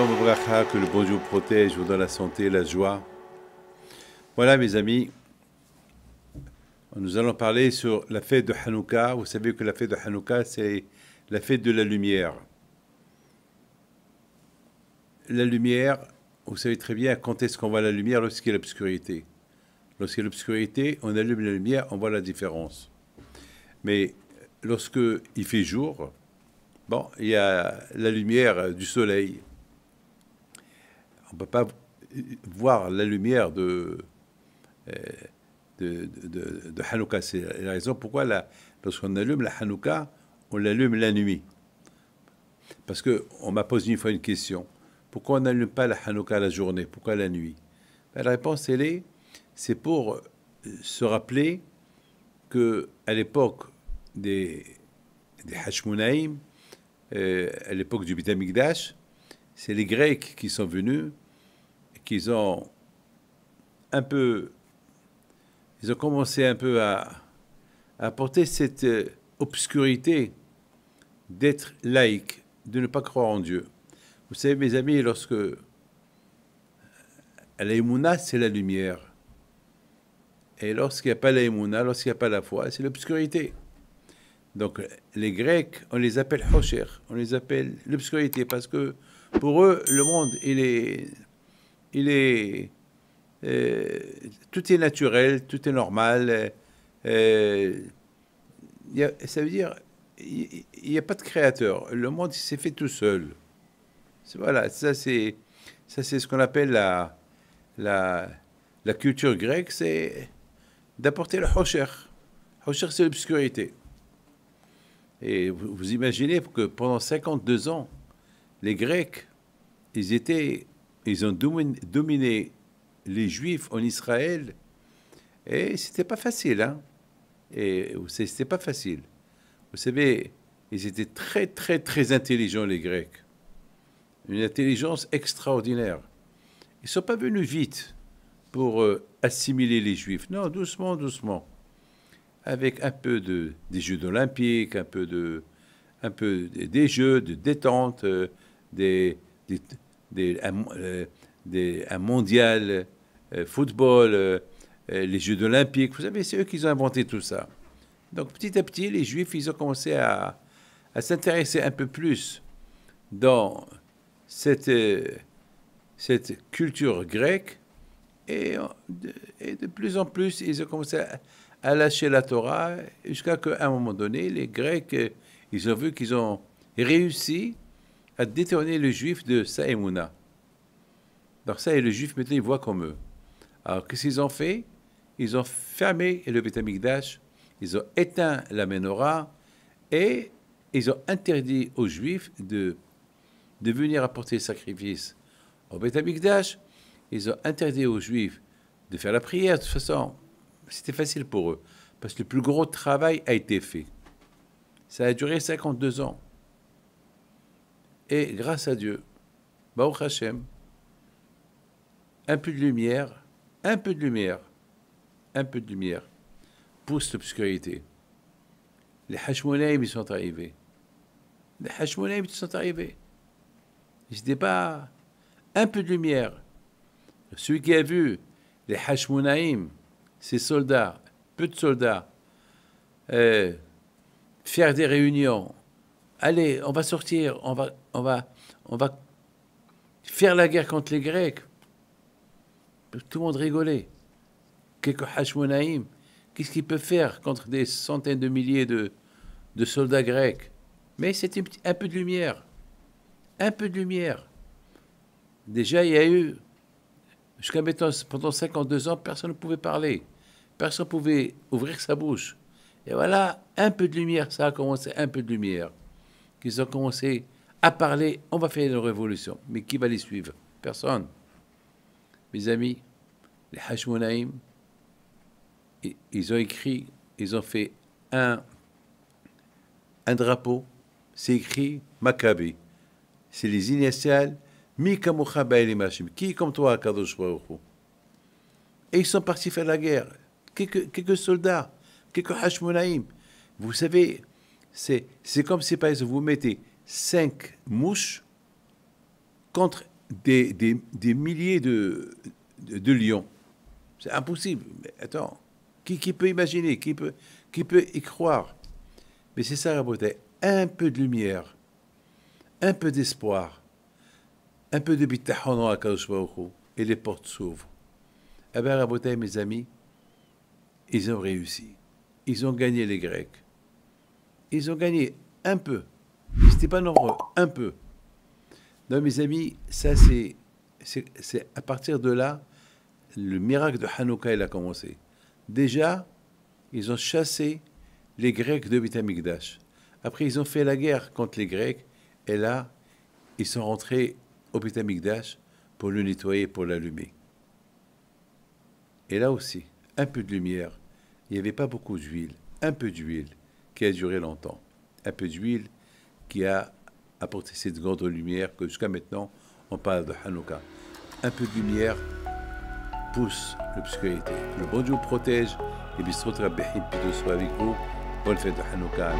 Shalom Obracha, que le bon Dieu vous protège, vous donne la santé, la joie. Voilà mes amis, nous allons parler sur la fête de Hanouka. Vous savez que la fête de Hanouka, c'est la fête de la lumière. La lumière, vous savez très bien quand est-ce qu'on voit la lumière lorsqu'il y a l'obscurité. Lorsqu'il y a l'obscurité, on allume la lumière, on voit la différence. Mais lorsque il fait jour, bon, il y a la lumière du soleil. On ne peut pas voir la lumière de Hanouka. C'est la raison pourquoi, lorsqu'on allume la Hanouka, on l'allume la nuit. Parce qu'on m'a posé une fois une question. Pourquoi on n'allume pas la Hanouka la journée? Pourquoi la nuit? Ben, la réponse, c'est pour se rappeler qu'à l'époque des Hashmonaïm, à l'époque du Beit HaMikdash, c'est les Grecs qui sont venus, qu'ils ont commencé un peu à apporter cette obscurité d'être laïque, de ne pas croire en Dieu. Vous savez, mes amis, lorsque l'aïmouna, c'est la lumière. Et lorsqu'il n'y a pas l'aïmouna, lorsqu'il n'y a pas la foi, c'est l'obscurité. Donc, les Grecs, on les appelle Hosher, on les appelle l'obscurité, parce que pour eux, le monde, tout est naturel, tout est normal. Ça veut dire, il n'y a pas de créateur. Le monde, il s'est fait tout seul. Voilà, ça c'est ce qu'on appelle la culture grecque, c'est d'apporter le Hosher. Hosher, c'est l'obscurité. Et vous imaginez que pendant 52 ans, les Grecs, ils ont dominé les Juifs en Israël, et c'était pas facile, hein. Et c'était pas facile. Vous savez, ils étaient très, très, très intelligents, les Grecs. Une intelligence extraordinaire. Ils ne sont pas venus vite pour assimiler les Juifs. Non, doucement, doucement. Avec un peu des Jeux olympiques, un peu des jeux de détente, un mondial football, les Jeux olympiques. Vous savez, c'est eux qui ont inventé tout ça. Donc petit à petit, les Juifs, ils ont commencé à s'intéresser un peu plus dans cette culture grecque, et de plus en plus, ils ont commencé à lâcher la Torah, jusqu'à qu'à un moment donné, les Grecs, ils ont vu qu'ils ont réussi à détourner le Juif de sa émouna. Donc ça, et le Juif, maintenant, il voit comme eux. Alors, qu'est-ce qu'ils ont fait? Ils ont fermé le Beit HaMikdash, ils ont éteint la menorah, et ils ont interdit aux Juifs de venir apporter le sacrifice au Beit HaMikdash. Ils ont interdit aux Juifs de faire la prière. De toute façon, c'était facile pour eux, parce que le plus gros travail a été fait. Ça a duré 52 ans. Et grâce à Dieu, Baruch Hashem, un peu de lumière pousse l'obscurité. Les Hashmonaïm, ils sont arrivés. Les Hashmonaïm, ils sont arrivés. Ils n'étaient pas un peu de lumière. Celui qui a vu les Hashmonaïm, ces soldats, peu de soldats, faire des réunions. Allez, on va sortir, on va faire la guerre contre les Grecs. Tout le monde rigolait. Quelques Hashmonaïm, qu'est-ce qu'ils peuvent faire contre des centaines de milliers de soldats grecs? Mais c'était un peu de lumière. Un peu de lumière. Déjà, il y a eu, jusqu'à maintenant, pendant 52 ans, personne ne pouvait parler. Personne ne pouvait ouvrir sa bouche. Et voilà, un peu de lumière, ça a commencé, un peu de lumière. Qu'ils ont commencé à parler, on va faire une révolution. Mais qui va les suivre? Personne. Mes amis, les Hashmonaïm, ils ont écrit, ils ont fait un drapeau, c'est écrit Maccabi. C'est les initiales Mi kamocha ba'elim Hashem. Qui est comme toi, Kadosh Baruch Hu? Et ils sont partis faire la guerre. Quelques soldats, quelques Hashmonaïm. Vous savez, c'est comme si, par exemple, vous mettez 5 mouches contre des milliers de lions. C'est impossible. Mais attends, qui peut imaginer, qui peut y croire? Mais c'est ça, Rabotai. Un peu de lumière, un peu d'espoir, un peu de bitachon à Kadosh Baruch Hu, et les portes s'ouvrent. Eh bien, Rabotai, mes amis, ils ont réussi. Ils ont gagné les Grecs. Ils ont gagné un peu. C'était pas nombreux, un peu. Donc, mes amis, ça c'est à partir de là, le miracle de Hanouka, il a commencé. Déjà, ils ont chassé les Grecs de Beit HaMikdash. Après, ils ont fait la guerre contre les Grecs. Et là, ils sont rentrés au Beit HaMikdash pour le nettoyer, pour l'allumer. Et là aussi, un peu de lumière. Il n'y avait pas beaucoup d'huile. Un peu d'huile qui a duré longtemps. Un peu d'huile qui a apporté cette grande lumière que jusqu'à maintenant, on parle de Hanouka. Un peu de lumière pousse l'obscurité. Le bon Dieu protège et Bistrout Rabbi Hippido soit avec vous. Bonne fête de Hanouka.